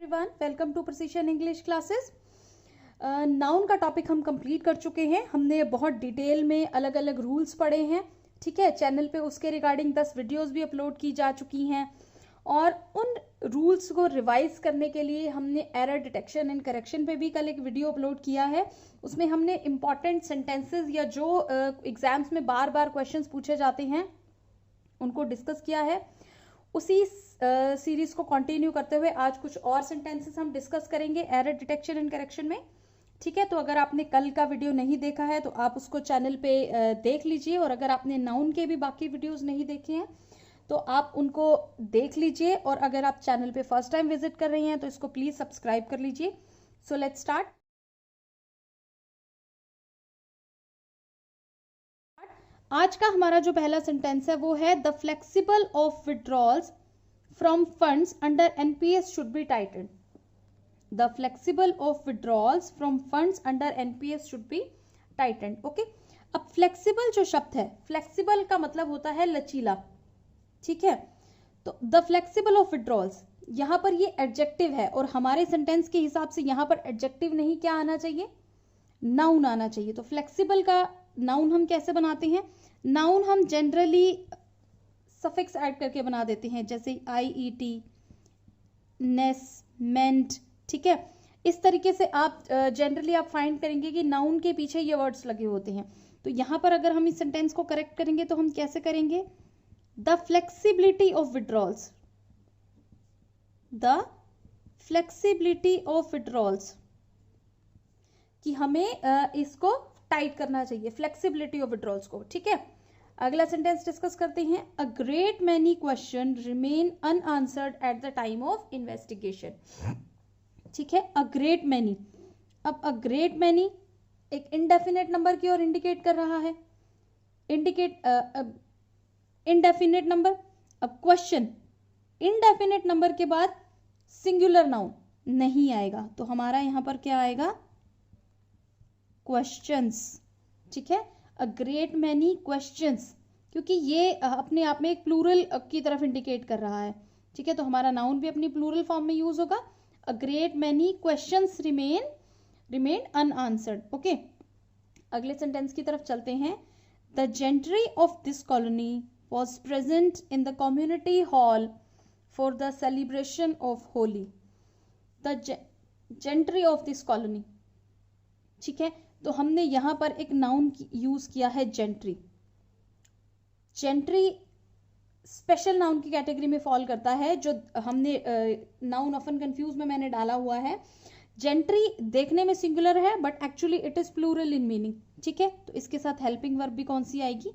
Everyone, welcome to precision English classes. Noun का topic हम complete कर चुके हैं। हमने बहुत डिटेल में अलग अलग रूल्स पढ़े हैं। ठीक है, चैनल पे उसके रिगार्डिंग 10 वीडियोस भी अपलोड की जा चुकी हैं और उन रूल्स को रिवाइज करने के लिए हमने एरर डिटेक्शन एंड करेक्शन पे भी कल एक वीडियो अपलोड किया है। उसमें हमने इंपॉर्टेंट सेंटेंसेस या जो एग्जाम्स में बार बार क्वेश्चंस पूछे जाते हैं उनको डिस्कस किया है। उसी सीरीज को कंटिन्यू करते हुए आज कुछ और सेंटेंसेस हम डिस्कस करेंगे एरर डिटेक्शन एंड करेक्शन में। ठीक है, तो अगर आपने कल का वीडियो नहीं देखा है तो आप उसको चैनल पे देख लीजिए, और अगर आपने नाउन के भी बाकी वीडियोस नहीं देखे हैं तो आप उनको देख लीजिए, और अगर आप चैनल पे फर्स्ट टाइम विजिट कर रही हैं तो इसको प्लीज सब्सक्राइब कर लीजिए। So let's start. आज का हमारा जो पहला सेंटेंस है वो है the flexible of withdrawals from funds under NPS should be tightened. The flexible of withdrawals from funds under NPS should be tightened. Okay? अब flexible जो शब्द है, flexible का मतलब होता है लचीला। ठीक है, तो the flexible of withdrawals यहाँ पर ये एडजेक्टिव है, और हमारे सेंटेंस के हिसाब से यहाँ पर एडजेक्टिव नहीं क्या आना चाहिए, नाउन आना चाहिए। तो फ्लेक्सिबल का नाउन हम कैसे बनाते हैं? नाउन हम जनरली सफिक्स ऐड करके बना देते हैं, जैसे IET, नेस, मेंट। ठीक है, इस तरीके से आप जनरली आप फाइंड करेंगे कि नाउन के पीछे ये वर्ड्स लगे होते हैं। तो यहां पर अगर हम इस सेंटेंस को करेक्ट करेंगे तो हम कैसे करेंगे? The flexibility of withdrawals, the flexibility of withdrawals, कि हमें इसको टाइट करना चाहिए, फ्लेक्सिबिलिटी ऑफ विड्रॉल्स को। ठीक है, अगला सेंटेंस डिस्कस करते हैं। A great many question remain unanswered at the time of investigation. ठीक है, अ ग्रेट मैनी। अब अ ग्रेट मैनी एक इनडेफिनेट नंबर की ओर इंडिकेट कर रहा है, इनडेफिनेट नंबर। अब क्वेश्चन, इनडेफिनेट नंबर के बाद सिंगुलर नाउन नहीं आएगा, तो हमारा यहां पर क्या आएगा? क्वेश्चंस। ठीक है, अ ग्रेट मैनी क्वेश्चंस, क्योंकि ये अपने आप में एक प्लूरल की तरफ इंडिकेट कर रहा है। ठीक है, तो हमारा नाउन भी अपनी प्लूरल फॉर्म में यूज होगा। A great many questions remain unanswered. Okay, अगले सेंटेंस की तरफ चलते हैं। The gentry of this colony was present in the community hall for the celebration of Holi. The gentry of this colony. ठीक है, तो हमने यहां पर एक नाउन यूज किया है, जेंट्री। जेंट्री स्पेशल नाउन की कैटेगरी में फॉल करता है, जो हमने नाउन ऑफन कंफ्यूज में मैंने डाला हुआ है। जेंट्री देखने में सिंगुलर है but actually it is plural in meaning. ठीक है, तो इसके साथ हेल्पिंग वर्ब भी कौन सी आएगी?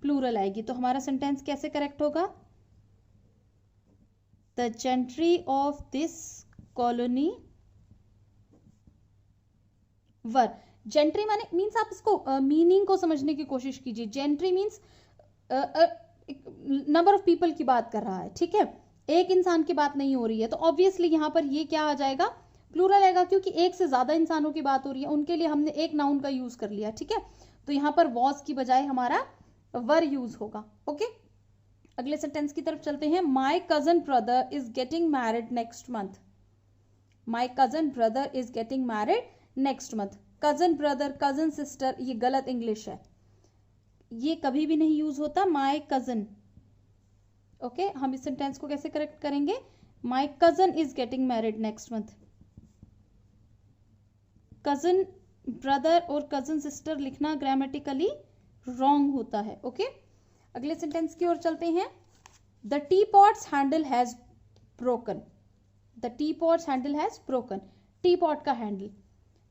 प्लूरल आएगी। तो हमारा सेंटेंस कैसे करेक्ट होगा? The gentry of this colony were. Gentry माने मीन्स, आप इसको मीनिंग को समझने की कोशिश कीजिए। Gentry means number of people की बात कर रहा है। ठीक है, एक इंसान की बात नहीं हो रही है, तो ऑब्वियसली यहां पर ये क्या आ जाएगा? प्लूरल आएगा, क्योंकि एक से ज्यादा इंसानों की बात हो रही है, उनके लिए हमने एक नाउन का यूज कर लिया। ठीक है, तो यहां पर वॉज की बजाय हमारा वर यूज होगा। ओके, अगले सेंटेंस की तरफ चलते हैं। My cousin brother is getting married next month. My cousin brother is getting married next month. Cousin brother, cousin sister, ये गलत इंग्लिश है, ये कभी भी नहीं यूज होता माय कजन। ओके, हम इस सेंटेंस को कैसे करेक्ट करेंगे? My cousin is getting married next month. Cousin brother और कजन सिस्टर लिखना ग्रामेटिकली रॉन्ग होता है। ओके, अगले सेंटेंस की ओर चलते हैं। The T pots handle has broken. The T pots handle has broken. T pot का हैंडल,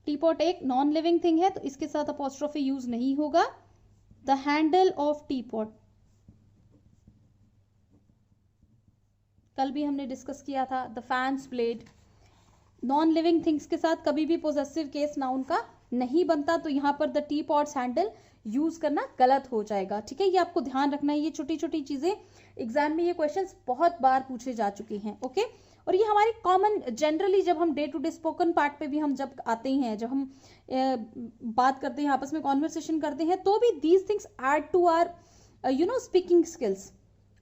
टी पॉट एक नॉन लिविंग थिंग है, तो इसके साथ अपॉस्ट्रोफी यूज नहीं होगा। The handle of T pot, कल भी हमने डिस्कस किया था। The fans blade, non living things के साथ कभी भी पोजेसिव केस नाउन का नहीं बनता, तो यहां पर the T pots handle use करना गलत हो जाएगा। ठीक है, ये आपको ध्यान रखना है। ये छोटी छोटी चीजें एग्जाम में ये क्वेश्चंस बहुत बार पूछे जा चुके हैं। ओके, और ये हमारी कॉमन जनरली जब हम day to day spoken part पे भी हम जब आते हैं, जब हम बात करते हैं, आपस में कॉन्वर्सेशन करते हैं, तो भी these things add to our speaking skills.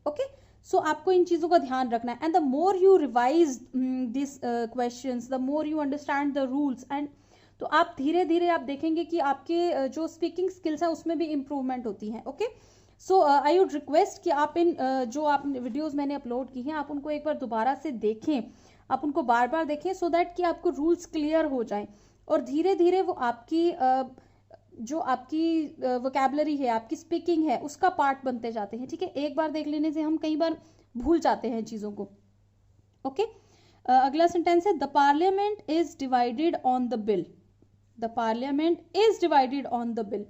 Okay, so आपको इन चीज़ों का ध्यान रखना है। And the more you revise this questions, the more you understand the rules, and तो आप धीरे धीरे आप देखेंगे कि आपके जो स्पीकिंग स्किल्स हैं उसमें भी इम्प्रूवमेंट होती हैं। Okay, so I would request कि आप इन जो आप वीडियोस मैंने अपलोड की हैं आप उनको एक बार दोबारा से देखें, आप उनको बार बार देखें, सो दैट कि आपको रूल्स क्लियर हो जाएं और धीरे धीरे वो आपकी जो आपकी वोकैबुलरी है, आपकी स्पीकिंग है, उसका पार्ट बनते जाते हैं। ठीक है, एक बार देख लेने से हम कई बार भूल जाते हैं चीज़ों को। ओके, अगला सेंटेंस है the parliament is divided on the bill. The parliament is divided on the bill.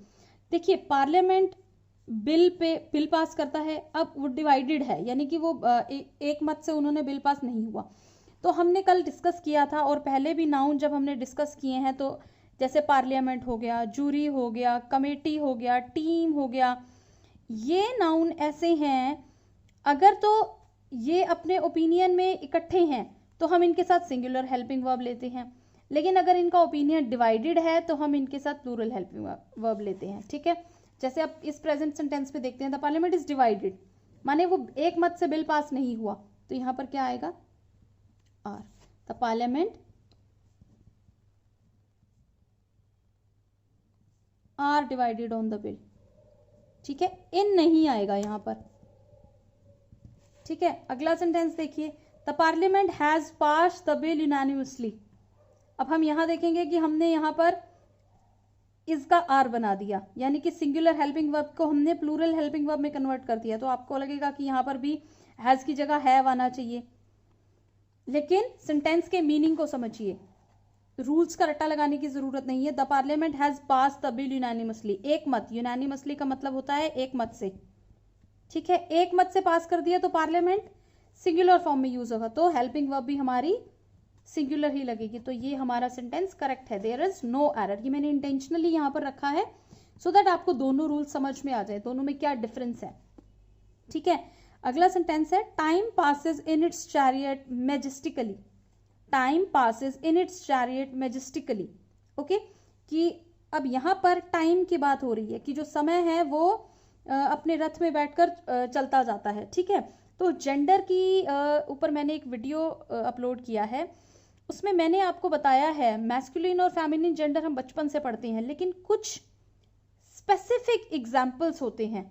देखिए, पार्लियामेंट बिल पास करता है, अब वो डिवाइडेड है, यानी कि वो एक मत से उन्होंने बिल पास नहीं हुआ। तो हमने कल डिस्कस किया था और पहले भी नाउन जब हमने डिस्कस किए हैं, तो जैसे पार्लियामेंट हो गया, जूरी हो गया, कमेटी हो गया, टीम हो गया, ये नाउन ऐसे हैं अगर तो ये अपने ओपिनियन में इकट्ठे हैं तो हम इनके साथ सिंगुलर हेल्पिंग वर्ब लेते हैं, लेकिन अगर इनका ओपिनियन डिवाइडेड है तो हम इनके साथ प्लूरल हेल्पिंग वर्ब लेते हैं। ठीक है, जैसे आप इस प्रेजेंट सेंटेंस में देखते हैं द पार्लियामेंट इज डिवाइडेड, माने वो एक मत से बिल पास नहीं हुआ, तो यहां पर क्या आएगा, are. The parliament are divided on the bill. ठीक है, इन नहीं आएगा यहां पर। ठीक है, अगला सेंटेंस देखिए the parliament has pass the bill unanimously. अब हम यहां देखेंगे कि हमने यहां पर इसका आर बना दिया, यानी कि सिंगुलर हेल्पिंग वर्ब को हमने प्लूरल हेल्पिंग वर्ब में कन्वर्ट कर दिया, तो आपको लगेगा कि यहां पर भी हैज की जगह हैव आना चाहिए, लेकिन सेंटेंस के मीनिंग को समझिए, रूल्स का रट्टा लगाने की जरूरत नहीं है। The parliament has pass the bill unanimously, एक मत, यूनानिमसली का मतलब होता है एक मत से। ठीक है, एक मत से पास कर दिया तो पार्लियामेंट सिंगुलर फॉर्म में यूज होगा, तो हेल्पिंग वर्ब भी हमारी सिंगुलर ही लगेगी, तो ये हमारा सेंटेंस करेक्ट है। देयर इज नो एरर, ये मैंने इंटेंशनली यहां पर रखा है सो दैट आपको दोनों रूल समझ में आ जाए, दोनों में क्या डिफरेंस है। ठीक है, अगला सेंटेंस है time passes in its chariot majestically. Time passes in its chariot majestically. Okay, कि अब यहां पर टाइम की बात हो रही है कि जो समय है वो अपने रथ में बैठकर चलता जाता है। ठीक है, तो जेंडर की ऊपर मैंने एक वीडियो अपलोड किया है, उसमें मैंने आपको बताया है मैस्कुलिन और फेमिनिन जेंडर हम बचपन से पढ़ते हैं, लेकिन कुछ स्पेसिफिक एग्जाम्पल्स होते हैं,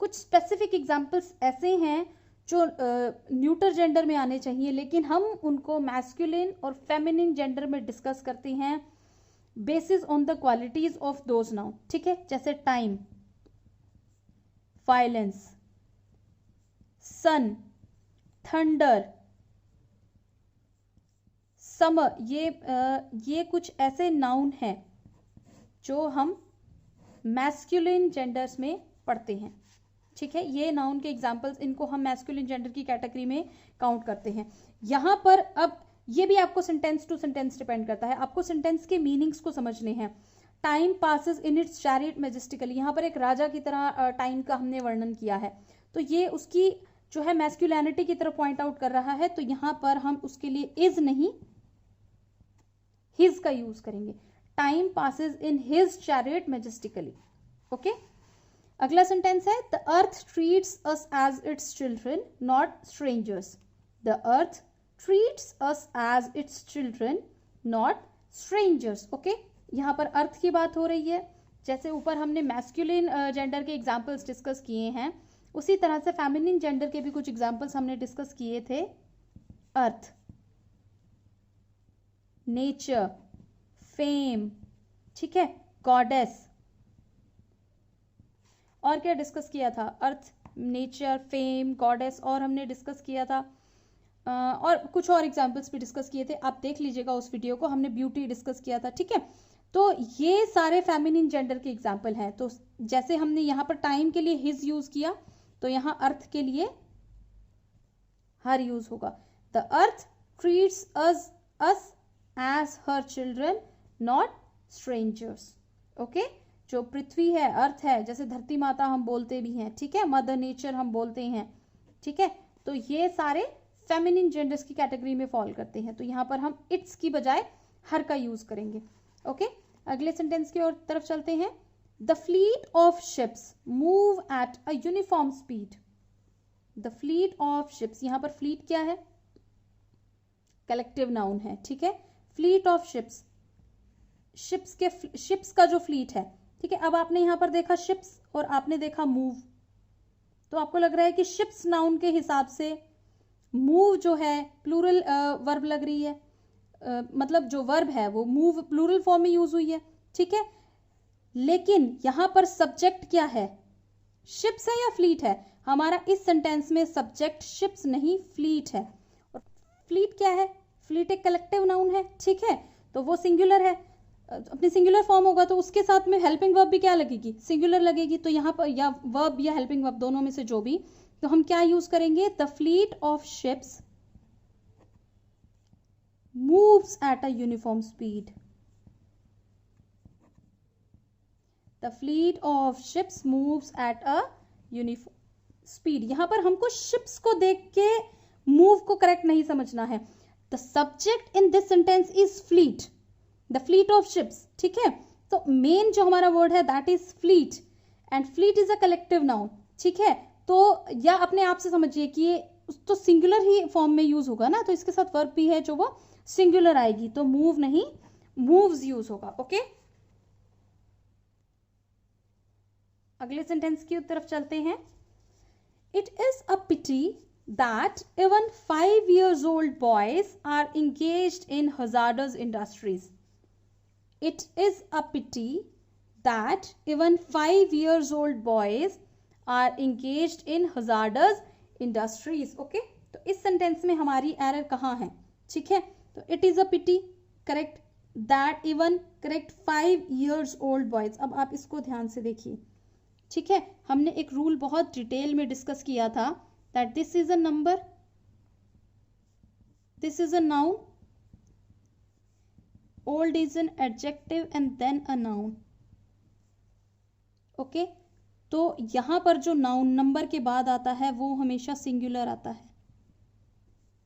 कुछ स्पेसिफिक एग्जाम्पल्स ऐसे हैं जो न्यूटर जेंडर में आने चाहिए, लेकिन हम उनको मैस्कुलिन और फेमिनिन जेंडर में डिस्कस करते हैं basis on the qualities of those noun. ठीक है, जैसे टाइम, वायलेंस, सन, थंडर, समर, ये कुछ ऐसे नाउन हैं जो हम मैस्कुलिन जेंडर्स में पढ़ते हैं। ठीक है, ये नाउन के एग्जाम्पल्स, इनको हम मैस्कुलिन जेंडर की कैटेगरी में काउंट करते हैं। यहां पर अब ये भी आपको सेंटेंस टू सेंटेंस डिपेंड करता है, आपको सेंटेंस के मीनिंग्स को समझने हैं। Time passes in its chariot majestically, यहां पर एक राजा की तरह टाइम का हमने वर्णन किया है, तो ये उसकी जो है मैस्कुलिनिटी की तरफ पॉइंट आउट कर रहा है, तो यहां पर हम उसके लिए इज नहीं हिज का यूज करेंगे। Time passes in his chariot majestically. Okay, अगला सेंटेंस है the earth treats us as its children not strangers. The earth treats us as its children not strangers. Okay, यहां पर अर्थ की बात हो रही है, जैसे ऊपर हमने मैस्कुलिन जेंडर के एग्जाम्पल्स डिस्कस किए हैं, उसी तरह से फेमिनिन जेंडर के भी कुछ एग्जाम्पल्स हमने डिस्कस किए थे। अर्थ, नेचर, फेम, ठीक है, गॉडेस, और क्या डिस्कस किया था, अर्थ, नेचर, फेम, गॉडेस, और हमने डिस्कस किया था और कुछ और एग्जाम्पल्स भी डिस्कस किए थे, आप देख लीजिएगा उस वीडियो को, हमने ब्यूटी डिस्कस किया था। ठीक है, तो ये सारे फेमिनिन जेंडर के एग्जाम्पल हैं। तो जैसे हमने यहाँ पर टाइम के लिए हिज यूज किया, तो यहाँ अर्थ के लिए हर यूज होगा। The earth treats us as her children not strangers. Okay, जो पृथ्वी है, अर्थ है, जैसे धरती माता हम बोलते भी हैं, ठीक है, मदर नेचर हम बोलते हैं, ठीक है, तो ये सारे फेमिनिन जेंडर्स की कैटेगरी में फॉल करते हैं, तो यहां पर हम इट्स की बजाय हर का यूज करेंगे। ओके, अगले सेंटेंस की ओर तरफ चलते हैं। The fleet of ships move at a uniform speed. The fleet of ships, यहाँ पर फ्लीट क्या है, कलेक्टिव नाउन है, ठीक है। फ्लीट ऑफ शिप्स, शिप्स का जो फ्लीट है, ठीक है। अब आपने यहाँ पर देखा शिप्स और आपने देखा मूव, तो आपको लग रहा है कि शिप्स नाउन के हिसाब से मूव जो है प्लूरल वर्ब लग रही है, मतलब जो वर्ब है वो मूव प्लूरल फॉर्म में यूज हुई है, ठीक है। लेकिन यहां पर सब्जेक्ट क्या है, शिप्स है या फ्लीट है? हमारा इस सेंटेंस में सब्जेक्ट शिप्स नहीं फ्लीट है। और फ्लीट क्या है, फ्लीट एक कलेक्टिव नाउन है, ठीक है, तो वो सिंगुलर है, अपनी सिंगुलर फॉर्म होगा तो उसके साथ में हेल्पिंग वर्ब भी क्या लगेगी, सिंगुलर लगेगी। तो यहाँ पर या वर्ब या हेल्पिंग वर्ब दोनों में से जो भी, तो हम क्या यूज करेंगे, the fleet of ships moves at a uniform speed. The fleet of ships moves at a uniform speed. यहां पर हमको ships को देख के move को करेक्ट नहीं समझना है। The subject in this sentence is fleet, the fleet of ships, ठीक है। तो मेन जो हमारा वर्ड है that is fleet and fleet is a collective noun, ठीक है। तो या अपने आप से समझिए कि ये तो सिंगुलर ही फॉर्म में यूज होगा ना, तो इसके साथ वर्ब भी है जो वो सिंगुलर आएगी, तो मूव नहीं मूव्स यूज होगा, ओके। अगले सेंटेंस की तरफ चलते हैं। It is a pity that even 5 years old boys are engaged in hazardous industries. It is a pity that even 5 years old boys are engaged in hazardous industries. Okay, तो इस sentence में हमारी error कहाँ है, ठीक है। तो it is a pity correct, that even correct 5 years old boys। अब आप इसको ध्यान से देखिए, ठीक है। हमने एक रूल बहुत डिटेल में डिस्कस किया था that this is a number, this is a noun, old is an adjective and then a noun, okay. तो यहां पर जो नाउन नंबर के बाद आता है वो हमेशा सिंगुलर आता है।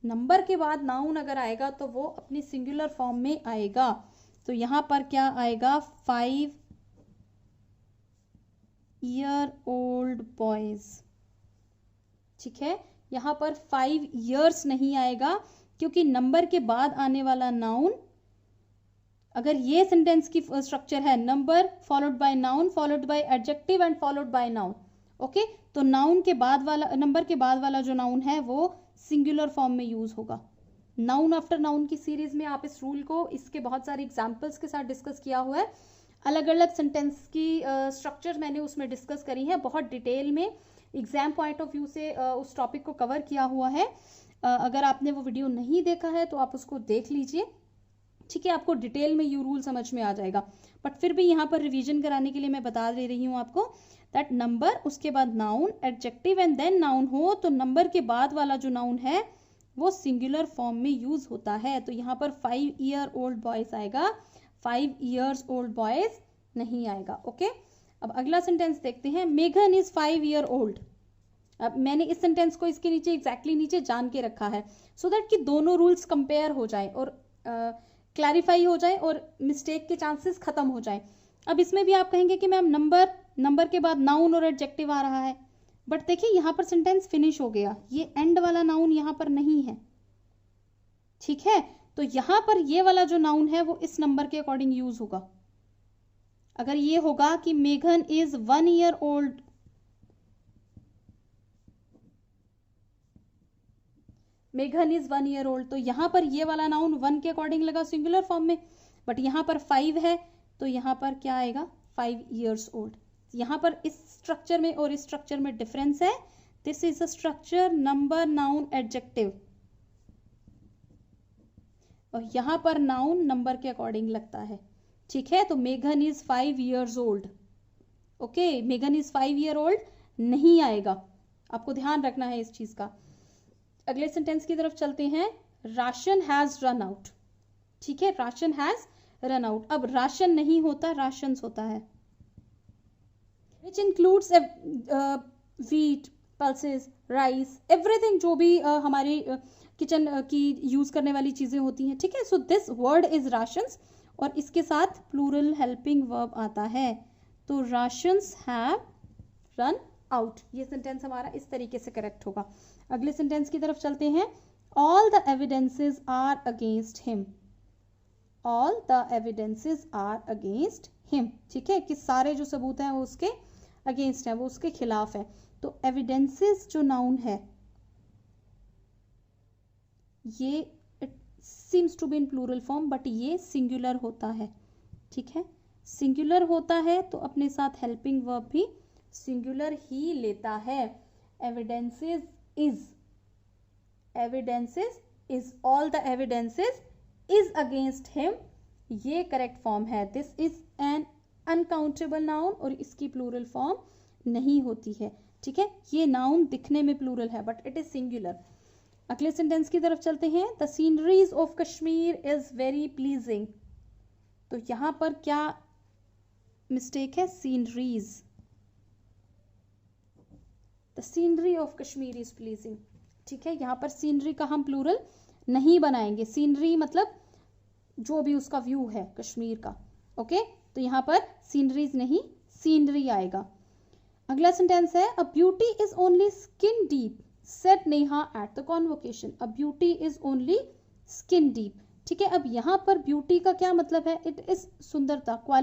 नंबर के बाद नाउन अगर आएगा तो वो अपनी सिंगुलर फॉर्म में आएगा। तो यहां पर क्या आएगा, 5 year old boys, ठीक है। यहां पर 5 years नहीं आएगा क्योंकि नंबर के बाद आने वाला नाउन, अगर ये सेंटेंस की स्ट्रक्चर है number followed by noun followed by adjective and followed by noun, okay, तो नाउन के बाद वाला, नंबर के बाद वाला जो नाउन है वो सिंगुलर फॉर्म में यूज होगा। नाउन आफ्टर नाउन की सीरीज में आप इस रूल को इसके बहुत सारे एग्जांपल्स के साथ डिस्कस किया हुआ है। अलग अलग सेंटेंस की स्ट्रक्चर मैंने उसमें डिस्कस करी है, बहुत डिटेल में एग्जाम पॉइंट ऑफ व्यू से उस टॉपिक को कवर किया हुआ है। अगर आपने वो वीडियो नहीं देखा है तो आप उसको देख लीजिए, ठीक है। आपको डिटेल में यू रूल समझ में आ जाएगा, बट फिर भी यहाँ पर रिवीजन कराने के लिए मैं बता दे रही हूँ आपको दैट नंबर, उसके बाद noun, adjective and then noun हो तो नंबर के बाद वाला जो नाउन है वो सिंगुलर फॉर्म में यूज होता है। तो यहाँ पर 5 year old boys आएगा, 5 years old boys नहीं आएगा, ओके। अब अगला सेंटेंस देखते हैं, मेघन इज 5 year old। अब मैंने इस सेंटेंस को इसके नीचे एग्जैक्टली नीचे जान के रखा है सो दैट कि दोनों रूल्स कंपेयर हो जाए और क्लैरिफाई हो जाए और मिस्टेक के चांसेस खत्म हो जाए। अब इसमें भी आप कहेंगे कि मैम नंबर के बाद नाउन और एडजेक्टिव आ रहा है, बट देखिए यहाँ पर सेंटेंस फिनिश हो गया, ये एंड वाला नाउन यहाँ पर नहीं है, ठीक है। तो यहाँ पर ये वाला जो नाउन है वो इस नंबर के अकॉर्डिंग यूज होगा। अगर ये होगा कि मेघन इज 1 year old, मेघन इज 1 year old, तो यहाँ पर ये वाला नाउन 1 के अकॉर्डिंग लगा सिंगुलर फॉर्म में, बट यहाँ पर 5 है तो यहाँ पर क्या आएगा, 5 years old। यहाँ पर इस स्ट्रक्चर में और इस स्ट्रक्चर में डिफरेंस है। This is a structure number noun adjective, और यहाँ पर नाउन नंबर के अकॉर्डिंग लगता है, ठीक है। तो मेघन इज 5 years old, ओके, मेघन इज 5 year old नहीं आएगा, आपको ध्यान रखना है इस चीज का। अगले सेंटेंस की तरफ चलते हैं, राशन हैज रन आउट, ठीक है, राशन हैज रन आउट। अब राशन नहीं होता, राशंस होता है, which includes wheat, pulses, rice, everything जो भी हमारी किचन की यूज करने वाली चीजें होती हैं, ठीक है। So this word is rations और इसके साथ प्लूरल हेल्पिंग वर्ब आता है, तो राशंस हैव रन आउट। ये सेंटेंस हमारा इस तरीके से करेक्ट होगा। अगले सेंटेंस की तरफ चलते हैं। All the evidences are against him. All the evidences are against him. ठीक है, कि सारे जो सबूत हैं वो उसके अगेंस्ट है, वो उसके खिलाफ है। तो एविडेंसेस जो नाउन है ये it seems to be in plural form, but ये सिंगुलर होता है। ठीक है, सिंगुलर होता है तो अपने साथ हेल्पिंग वर्ब भी सिंगुलर ही लेता है। Evidences is, evidences is, all the evidences is against him, ये करेक्ट फॉर्म है। This is an uncountable noun और इसकी प्लूरल फॉर्म नहीं होती है। ठीक है, ये नाउन दिखने में प्लूरल है बट इट इज सिंगुलर। अगले सेंटेंस की तरफ चलते हैं। The sceneries of Kashmir is very pleasing. तो यहां पर क्या मिस्टेक है? Sceneries. The scenery of Kashmir is pleasing. ठीक है, यहां पर सीनरी का हम प्लूरल नहीं बनाएंगे। सीनरी मतलब जो भी उसका व्यू है कश्मीर का। ओके, तो यहां पर सीनरीज नहीं, सीनरी आएगा। अगला सेंटेंस है a beauty is only skin deep said Neha at the convocation. A beauty is only skin deep. ठीक है, अब यहां पर ब्यूटी का क्या मतलब है? इट इज सुंदरता,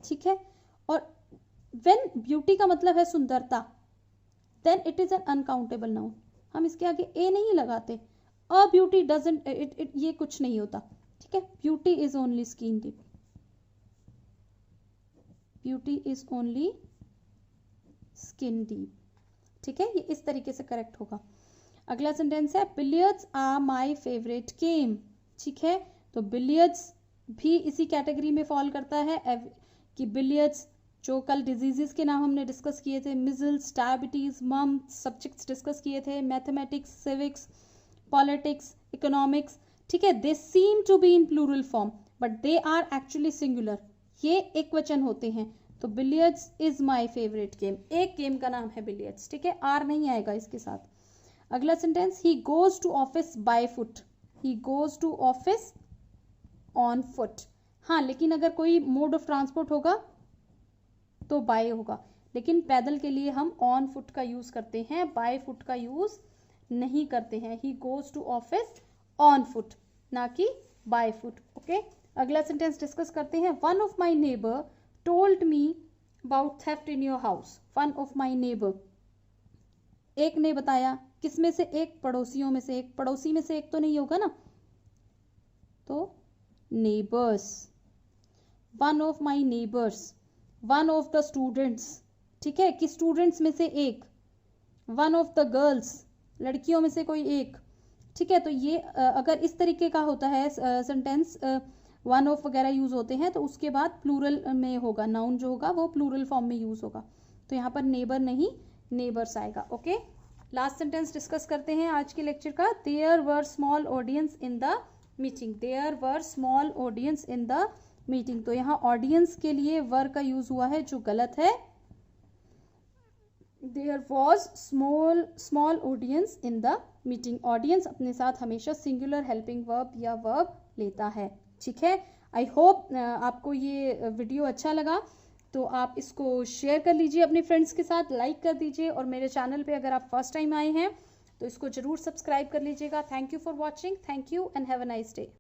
ठीक है, और व्हेन ब्यूटी का मतलब है सुंदरता then it is an uncountable noun. हम इसके आगे ए नहीं लगाते। अ ब्यूटी डजंट इट ये कुछ नहीं होता। ठीक है, beauty is only skin deep, beauty is only skin deep. ठीक है, ये इस तरीके से करेक्ट होगा। अगला सेंटेंस है billiards are my favourite game. ठीक है, तो बिलियर्ड्स भी इसी कैटेगरी में फॉल करता है कि बिलियर्ड्स जो कल डिजीजेस के नाम हमने डिस्कस किए थे, measles, diabetes, mumps, subjects discuss किए थे, मैथमेटिक्स, सिविक्स, पॉलिटिक्स, इकोनॉमिक्स। ठीक है, they seem to be in plural form but they are actually singular. ये एक वचन होते हैं। तो billiards is my favourite game, एक गेम का नाम है बिलियर्ड्स। ठीक है, आर नहीं आएगा इसके साथ। अगला sentence he goes to office by foot. He goes to office on foot. हाँ, लेकिन अगर कोई मोड ऑफ ट्रांसपोर्ट होगा तो बाय होगा, लेकिन पैदल के लिए हम ऑन फुट का यूज करते हैं, बाय फुट का यूज नहीं करते हैं। He goes to office on foot, ना कि बाय फुट। ओके, अगला सेंटेंस डिस्कस करते हैं। One of my neighbour told me about theft in your house. One of my neighbour, एक ने बताया, किसमें से एक? पड़ोसियों में से एक। पड़ोसी में से एक तो नहीं होगा ना, तो neighbours. One of my neighbours, one of the students. ठीक है, कि स्टूडेंट्स में से एक। वन ऑफ द गर्ल्स, लड़कियों में से कोई एक। ठीक है, तो ये अगर इस तरीके का होता है सेंटेंस, वन ऑफ वगैरह यूज होते हैं तो उसके बाद प्लूरल में होगा, नाउन जो होगा वो प्लूरल फॉर्म में यूज होगा। तो यहाँ पर नेबर नहीं, नेबर्स आएगा। ओके, लास्ट सेंटेंस डिस्कस करते हैं आज के लेक्चर का। There were small audience in the meeting. There were small audience in the meeting. तो यहाँ ऑडियंस के लिए वर का यूज हुआ है जो गलत है। There was small audience in the meeting. Audience अपने साथ हमेशा सिंगुलर हेल्पिंग वर्ब या वर्ब लेता है। ठीक है, आई होप आपको ये वीडियो अच्छा लगा, तो आप इसको शेयर कर लीजिए अपने फ्रेंड्स के साथ, लाइक कर दीजिए, और मेरे चैनल पे अगर आप फर्स्ट टाइम आए हैं तो इसको जरूर सब्सक्राइब कर लीजिएगा। Thank you for watching, thank you and have a nice day.